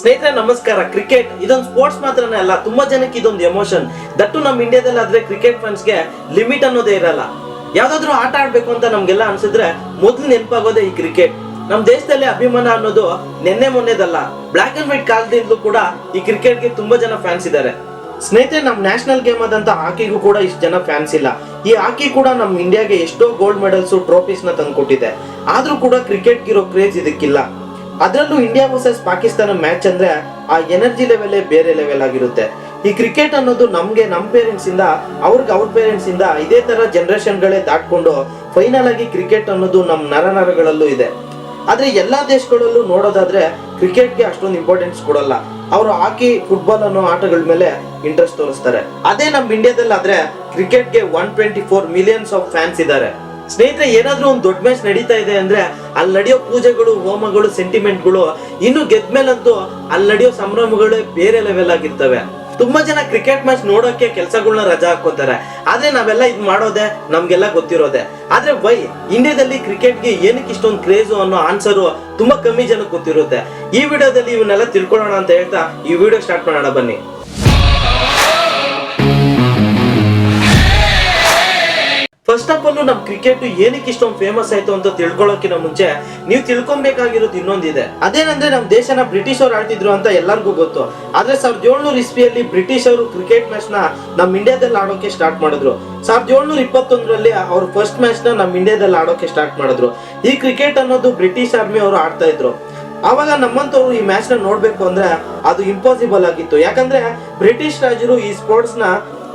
ಸ್ನೇಹಿತರೆ ನಮಸ್ಕಾರ. ಕ್ರಿಕೆಟ್ ಇದೊಂದು ಸ್ಪೋರ್ಟ್ಸ್ ಮಾತ್ರನೇ ಅಲ್ಲ, ತುಂಬಾ ಜನಕ್ಕೆ ಇದೊಂದು ಎಮೋಷನ್. ದಟ್ಟು ನಮ್ಮ ಇಂಡಿಯಾದಲ್ಲಿ ಆದ್ರೆ ಕ್ರಿಕೆಟ್ ಫ್ಯಾನ್ಸ್ಗೆ ಲಿಮಿಟ್ ಅನ್ನೋದೇ ಇರಲ್ಲ. ಯಾವ್ದಾದ್ರು ಆಟ ಆಡ್ಬೇಕು ಅಂತ ನಮ್ಗೆಲ್ಲ ಅನ್ಸಿದ್ರೆ ಮೊದ್ಲು ನೆನಪಾಗೋದೇ ಈ ಕ್ರಿಕೆಟ್. ನಮ್ ದೇಶದಲ್ಲಿ ಅಭಿಮಾನ ಅನ್ನೋದು ನೆನ್ನೆ ಮೊನ್ನೆದಲ್ಲ, ಬ್ಲಾಕ್ ಅಂಡ್ ವೈಟ್ ಕಾಲದಿಂದಲೂ ಕೂಡ ಈ ಕ್ರಿಕೆಟ್ಗೆ ತುಂಬಾ ಜನ ಫ್ಯಾನ್ಸ್ ಇದ್ದಾರೆ. ಸ್ನೇಹಿತರೆ, ನಮ್ ನ್ಯಾಷನಲ್ ಗೇಮ್ ಆದಂತ ಹಾಕಿಗೂ ಕೂಡ ಇಷ್ಟು ಜನ ಫ್ಯಾನ್ಸ್ ಇಲ್ಲ. ಈ ಹಾಕಿ ಕೂಡ ನಮ್ ಇಂಡಿಯಾಗೆ ಎಷ್ಟೋ ಗೋಲ್ಡ್ ಮೆಡಲ್ಸ್ ಟ್ರೋಫೀಸ್ ನ ತಂದ್ಕೊಟ್ಟಿದೆ. ಆದ್ರೂ ಕೂಡ ಕ್ರಿಕೆಟ್ ಇರೋ ಕ್ರೇಜ್ ಇದಕ್ಕಿಲ್ಲ. ಅದರಲ್ಲೂ ಇಂಡಿಯಾ ವರ್ಸಸ್ ಪಾಕಿಸ್ತಾನ ಮ್ಯಾಚ್ ಅಂದ್ರೆ ಆ ಎನರ್ಜಿ ಲೆವೆಲ್ ಬೇರೆ ಲೆವೆಲ್ ಆಗಿರುತ್ತೆ. ಈ ಕ್ರಿಕೆಟ್ ಅನ್ನೋದು ನಮ್ಗೆ ನಮ್ಮ ಪೇರೆಂಟ್ಸ್ ಇಂದ ಅವ್ರ ಪೇರೆಂಟ್ಸ್ ಇಂದ ಇದೇ ತರ ಜನರೇಷನ್ ಗಳೇ ದಾಟ್ಕೊಂಡು ಫೈನಲ್ ಆಗಿ ಕ್ರಿಕೆಟ್ ಅನ್ನೋದು ನಮ್ ನರನರಗಳಲ್ಲೂ ಇದೆ. ಆದ್ರೆ ಎಲ್ಲಾ ದೇಶಗಳಲ್ಲೂ ನೋಡೋದಾದ್ರೆ ಕ್ರಿಕೆಟ್ಗೆ ಅಷ್ಟೊಂದು ಇಂಪಾರ್ಟೆನ್ಸ್ ಕೊಡಲ್ಲ. ಅವರು ಹಾಕಿ ಫುಟ್ಬಾಲ್ ಅನ್ನೋ ಆಟಗಳ ಮೇಲೆ ಇಂಟ್ರೆಸ್ಟ್ ತೋರಿಸ್ತಾರೆ. ಅದೇ ನಮ್ ಇಂಡಿಯಾದಲ್ಲಿ ಆದ್ರೆ ಕ್ರಿಕೆಟ್ಗೆ 124 ಮಿಲಿಯನ್ಸ್ ಆಫ್ ಫ್ಯಾನ್ಸ್ ಇದ್ದಾರೆ. ಸ್ನೇಹಿತರೆ, ಏನಾದ್ರೂ ಒಂದು ದೊಡ್ಡ ಮ್ಯಾಚ್ ನಡೀತಾ ಇದೆ ಅಂದ್ರೆ ಅಲ್ಲಿ ನಡೆಯೋ ಪೂಜೆಗಳು, ಹೋಮಗಳು, ಸೆಂಟಿಮೆಂಟ್ಗಳು, ಇನ್ನು ಗೆದ್ಮೇಲಂತೂ ಅಲ್ಲಿ ನಡೆಯೋ ಸಂಭ್ರಮಗಳೇ ಬೇರೆ ಲೆವೆಲ್ ಆಗಿರ್ತವೆ. ತುಂಬಾ ಜನ ಕ್ರಿಕೆಟ್ ಮ್ಯಾಚ್ ನೋಡೋಕೆ ಕೆಲಸಗಳನ್ನ ರಜಾ ಹಾಕೋತಾರೆ. ಆದ್ರೆ ನಾವೆಲ್ಲ ಇದು ಮಾಡೋದೆ ನಮ್ಗೆಲ್ಲ ಗೊತ್ತಿರೋದೆ. ಆದ್ರೆ ವೈ ಇಂಡಿಯಾದಲ್ಲಿ ಕ್ರಿಕೆಟ್ಗೆ ಏನಕ್ಕೆ ಇಷ್ಟೊಂದು ಕ್ರೇಜು ಅನ್ನೋ ಆನ್ಸರು ತುಂಬಾ ಕಮ್ಮಿ ಜನಕ್ಕೆ ಗೊತ್ತಿರುತ್ತೆ. ಈ ವಿಡಿಯೋದಲ್ಲಿ ಇವನ್ನೆಲ್ಲ ತಿಳ್ಕೊಳ್ಳೋಣ ಅಂತ ಹೇಳ್ತಾ ಈ ವಿಡಿಯೋ ಸ್ಟಾರ್ಟ್ ಮಾಡೋಣ ಬನ್ನಿ. ಫಸ್ಟ್ ಆಫ್ ಆಲ್ ನಮ್ ಕ್ರಿಕೆಟ್ ಏನಕ್ಕೆ ಇಷ್ಟೊಂದು ಫೇಮಸ್ ಆಯ್ತು ಅಂತ ತಿಳ್ಕೊಳ್ಳೋಕಿನ ಮುಂಚೆ ನೀವು ತಿಳ್ಕೊಬೇಕಾಗಿರೋದು ಇನ್ನೊಂದಿದೆ. ಅದೇನಂದ್ರೆ ನಮ್ ದೇಶನ ಬ್ರಿಟಿಷ್ ಅವರು ಆಡ್ತಿದ್ರು ಅಂತ ಎಲ್ಲರಿಗೂ ಗೊತ್ತು. ಆದ್ರೆ 1700 ಇಸ್ವಿಯಲ್ಲಿ ಬ್ರಿಟಿಷ್ ಅವರು ಕ್ರಿಕೆಟ್ ಮ್ಯಾಚ್ ನ ನಮ್ ಇಂಡಿಯಾದಲ್ಲಿ ಆಡೋಕೆ ಸ್ಟಾರ್ಟ್ ಮಾಡಿದ್ರು. 1721ರಲ್ಲಿ ಅವ್ರ ಫಸ್ಟ್ ಮ್ಯಾಚ್ ನ ನಮ್ ಇಂಡಿಯಾದಲ್ಲಿ ಆಡೋಕೆ ಸ್ಟಾರ್ಟ್ ಮಾಡಿದ್ರು. ಈ ಕ್ರಿಕೆಟ್ ಅನ್ನೋದು ಬ್ರಿಟಿಷ್ ಆರ್ಮಿ ಅವರು ಆಡ್ತಾ ಇದ್ರು. ಅವಾಗ ನಮ್ಮಂತವ್ರು ಈ ಮ್ಯಾಚ್ ನ ನೋಡ್ಬೇಕು ಅಂದ್ರೆ ಅದು ಇಂಪಾಸಿಬಲ್ ಆಗಿತ್ತು. ಯಾಕಂದ್ರೆ ಬ್ರಿಟಿಷ್ ರಾಜರು ಈ ಸ್ಪೋರ್ಟ್ಸ್ ನ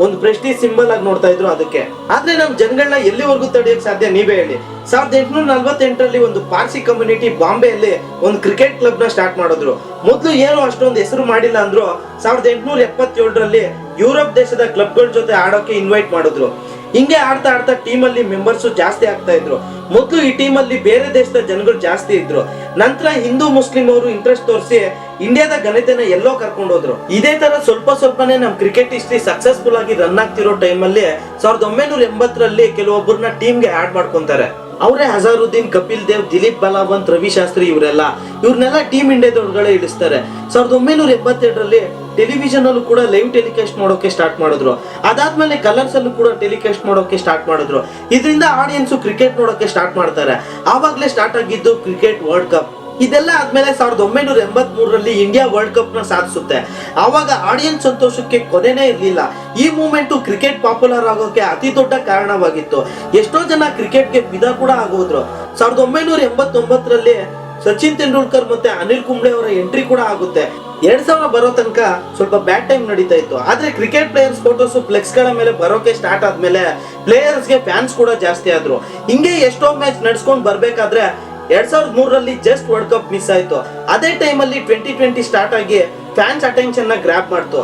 ಒಂದು ಪ್ರೆಸ್ಟೀಜ್ ಸಿಂಬಲ್ ಆಗಿ ನೋಡ್ತಾ ಇದ್ರು ಅದಕ್ಕೆ. ಆದ್ರೆ ನಮ್ ಜನಗಳನ್ನ ಎಲ್ಲಿವರೆಗೂ ತಡೆಯಕ್ ಸಾಧ್ಯ ನೀವೇ ಹೇಳಿ. 1848ರಲ್ಲಿ ಒಂದು ಪಾರ್ಸಿ ಕಮ್ಯುನಿಟಿ ಬಾಂಬೆಯಲ್ಲಿ ಒಂದು ಕ್ರಿಕೆಟ್ ಕ್ಲಬ್ ನ ಸ್ಟಾರ್ಟ್ ಮಾಡಿದ್ರು. ಮೊದ್ಲು ಏನು ಅಷ್ಟೊಂದು ಹೆಸರು ಮಾಡಿಲ್ಲ ಅಂದ್ರು 1877ರಲ್ಲಿ ಯುರೋಪ್ ದೇಶದ ಕ್ಲಬ್ಗಳ ಜೊತೆ ಆಡೋಕೆ ಇನ್ವೈಟ್ ಮಾಡಿದ್ರು. ಹಿಂಗೆ ಆಡ್ತಾ ಆಡ್ತಾ ಟೀಮ್ ಅಲ್ಲಿ ಮೆಂಬರ್ಸ್ ಜಾಸ್ತಿ ಆಗ್ತಾ ಇದ್ರು. ಮೊದ್ಲು ಈ ಟೀಮ್ ಅಲ್ಲಿ ಬೇರೆ ದೇಶದ ಜನಗಳು ಜಾಸ್ತಿ ಇದ್ರು. ನಂತರ ಹಿಂದೂ ಮುಸ್ಲಿಂ ಅವರು ಇಂಟ್ರೆಸ್ಟ್ ತೋರಿಸಿ ಇಂಡಿಯಾದ ಘನತೆನ ಎಲ್ಲೋ ಕರ್ಕೊಂಡು ಹೋದ್ರು. ಇದೇ ತರ ಸ್ವಲ್ಪನೇ ನಮ್ ಕ್ರಿಕೆಟ್ ಹಿಸ್ಟ್ರಿ ಸಕ್ಸಸ್ಫುಲ್ ಆಗಿ ರನ್ ಆಗ್ತಿರೋ ಟೈಮ್ ಅಲ್ಲಿ 1980ರಲ್ಲಿ ಕೆಲವೊಬ್ಬರನ್ನ ಟೀಮ್ಗೆ ಆಡ್ ಮಾಡ್ಕೊಂತಾರೆ. ಅವರೇ ಹಜಾರುದ್ದೀನ್, ಕಪಿಲ್ ದೇವ್, ದಿಲೀಪ್ ಬಲಾವಂತ್, ರವಿ ಶಾಸ್ತ್ರಿ ಇವ್ರನ್ನೆಲ್ಲ ಟೀಮ್ ಇಂಡಿಯಾದ ಒಳಗಡೆ ಇಳಿಸ್ತಾರೆ. 1982ರಲ್ಲಿ ಟೆಲಿವಿಷನ್ ಅಲ್ಲೂ ಕೂಡ ಲೈವ್ ಟೆಲಿಕಾಸ್ಟ್ ಮಾಡೋಕೆ ಸ್ಟಾರ್ಟ್ ಮಾಡಿದ್ರು. ಅದಾದ್ಮೇಲೆ ಕಲರ್ಸ್ ಅಲ್ಲೂ ಕೂಡ ಟೆಲಿಕಾಸ್ಟ್ ಮಾಡೋಕೆ ಸ್ಟಾರ್ಟ್ ಮಾಡಿದ್ರು. ಇದರಿಂದ ಆಡಿಯನ್ಸ್ ಕ್ರಿಕೆಟ್ ನೋಡೋಕೆ ಸ್ಟಾರ್ಟ್ ಮಾಡ್ತಾರೆ. ಆವಾಗ್ಲೇ ಸ್ಟಾರ್ಟ್ ಆಗಿದ್ದು ಕ್ರಿಕೆಟ್ ವರ್ಲ್ಡ್ ಕಪ್. ಇದೆಲ್ಲ ಆದ್ಮೇಲೆ 1983ರಲ್ಲಿ ಇಂಡಿಯಾ ವರ್ಲ್ಡ್ ಕಪ್ ನ ಸಾಧಿಸುತ್ತೆ. ಆವಾಗ ಆಡಿಯನ್ಸ್ ಸಂತೋಷಕ್ಕೆ ಕೊನೆನೇ ಇರ್ಲಿಲ್ಲ. ಈ ಮೂವ್ಮೆಂಟ್ ಕ್ರಿಕೆಟ್ ಪಾಪ್ಯುಲರ್ ಆಗೋಕೆ ಅತಿ ದೊಡ್ಡ ಕಾರಣವಾಗಿತ್ತು. ಎಷ್ಟೋ ಜನ ಕ್ರಿಕೆಟ್ಗೆ ಫಿದಾ ಕೂಡ ಆಗೋದ್ರು. 1989ರಲ್ಲಿ ಸಚಿನ್ ತೆಂಡೂಲ್ಕರ್ ಮತ್ತೆ ಅನಿಲ್ ಕುಂಬ್ಳೆ ಅವರ ಎಂಟ್ರಿ ಕೂಡ ಆಗುತ್ತೆ. 2000 ಬರೋ ತನಕ ಸ್ವಲ್ಪ ಬ್ಯಾಡ್ ಟೈಮ್ ನಡೀತಾ ಇತ್ತು. ಆದ್ರೆ ಕ್ರಿಕೆಟ್ ಪ್ಲೇಯರ್ಸ್ ಫೋಟೋಸ್ ಫ್ಲೆಕ್ಸ್ ಗಳ ಮೇಲೆ ಬರೋಕೆ ಸ್ಟಾರ್ಟ್ ಆದ್ಮೇಲೆ ಪ್ಲೇಯರ್ಸ್ ಗೆ ಫ್ಯಾನ್ಸ್ ಕೂಡ ಜಾಸ್ತಿ ಆದ್ರು. ಹಿಂಗೆ ಎಷ್ಟೋ ಮ್ಯಾಚ್ ನಡ್ಸ್ಕೊಂಡ್ ಬರ್ಬೇಕಾದ್ರೆ 2003ರಲ್ಲಿ ಜಸ್ಟ್ ವರ್ಲ್ಡ್ ಕಪ್ ಮಿಸ್ ಆಯ್ತು. ಅದೇ ಟೈಮ್ ಅಲ್ಲಿ 2020 ಸ್ಟಾರ್ಟ್ ಆಗಿ ಫ್ಯಾನ್ಸ್ ಅಟೆನ್ಷನ್ ನ ಗ್ರಾಪ್ ಮಾಡ್ತು.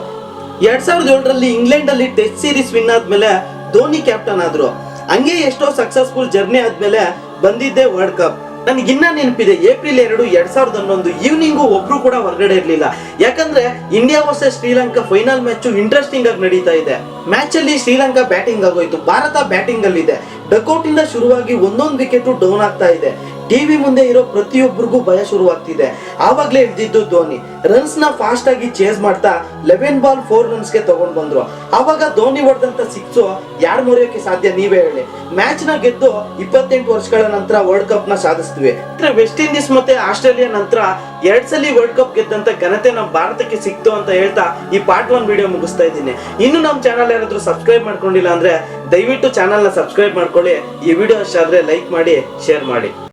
2007ರಲ್ಲಿ ಇಂಗ್ಲೆಂಡ್ ಅಲ್ಲಿ ಟೆಸ್ಟ್ ಸೀರೀಸ್ ವಿನ್ ಆದ್ಮೇಲೆ ಧೋನಿ ಕ್ಯಾಪ್ಟನ್ ಆದ್ರು. ಹಂಗೆ ಎಷ್ಟೋ ಸಕ್ಸಸ್ಫುಲ್ ಜರ್ನಿ ಆದ್ಮೇಲೆ ಬಂದಿದ್ದೆ ವರ್ಲ್ಡ್ ಕಪ್. ನನಗಿನ್ನ ನೆನಪಿದೆ, ಏಪ್ರಿಲ್ 2, 2011 ಈವ್ನಿಂಗು ಒಬ್ರು ಕೂಡ ಹೊರಗಡೆ ಇರ್ಲಿಲ್ಲ. ಯಾಕಂದ್ರೆ India versus Sri Lanka final match interesting ಆಗಿ ನಡೀತಾ ಇದೆ. ಮ್ಯಾಚ್ ಅಲ್ಲಿ ಶ್ರೀಲಂಕಾ ಬ್ಯಾಟಿಂಗ್ ಆಗೋಯ್ತು, ಭಾರತ ಬ್ಯಾಟಿಂಗ್ ಅಲ್ಲಿ ಇದೆ. ಡಕ್ಔಟ್ ಇಂದ ಶುರುವಾಗಿ ಒಂದೊಂದು ವಿಕೆಟ್ ಡೌನ್ ಆಗ್ತಾ ಇದೆ. ಟಿವಿ ಮುಂದೆ ಇರೋ ಪ್ರತಿಯೊಬ್ಬರಿಗೂ ಭಯ ಶುರುವಾಗ್ತಿದೆ. ಆವಾಗ್ಲೇ ಇದ್ದಿದ್ದು ಧೋನಿ ರನ್ಸ್ ನ ಫಾಸ್ಟ್ ಆಗಿ ಚೇಸ್ ಮಾಡ್ತಾ 11 ಬಾಲ್ 4 ರನ್ಸ್ ಗೆ ತಗೊಂಡ್ ಬಂದ್ರು. ಆವಾಗ ಧೋನಿ ಹೊಡೆದಂತ ಸಿಕ್ಸು ಯಾರು ಮುರಿಯೋಕೆ ಸಾಧ್ಯ ನೀವೇ ಹೇಳಿ. ಮ್ಯಾಚ್ ನ ಗೆದ್ದು 28 ವರ್ಷಗಳ ನಂತರ ವರ್ಲ್ಡ್ ಕಪ್ ನ ಸಾಧಿಸ್ತೀವಿ. ವೆಸ್ಟ್ ಇಂಡೀಸ್ ಮತ್ತೆ ಆಸ್ಟ್ರೇಲಿಯಾ ನಂತರ 2 ಸಲ ವರ್ಲ್ಡ್ ಕಪ್ ಗೆದ್ದಂತ ಘನತೆ ನಮ್ಮ ಭಾರತಕ್ಕೆ ಸಿಕ್ತು ಅಂತ ಹೇಳ್ತಾ ಈ ಪಾರ್ಟ್ 1 ವಿಡಿಯೋ ಮುಗಿಸ್ತಾ ಇದ್ದೀನಿ. ಇನ್ನು ನಮ್ಮ ಚಾನಲ್ ಯಾರಾದ್ರೂ ಸಬ್ಸ್ಕ್ರೈಬ್ ಮಾಡ್ಕೊಂಡಿಲ್ಲ ಅಂದ್ರೆ ದಯವಿಟ್ಟು ಚಾನಲ್ ನ ಸಬ್ಸ್ಕ್ರೈಬ್ ಮಾಡ್ಕೊಳ್ಳಿ. ಈ ವಿಡಿಯೋ ಇಷ್ಟ ಆದ್ರೆ ಲೈಕ್ ಮಾಡಿ, ಶೇರ್ ಮಾಡಿ.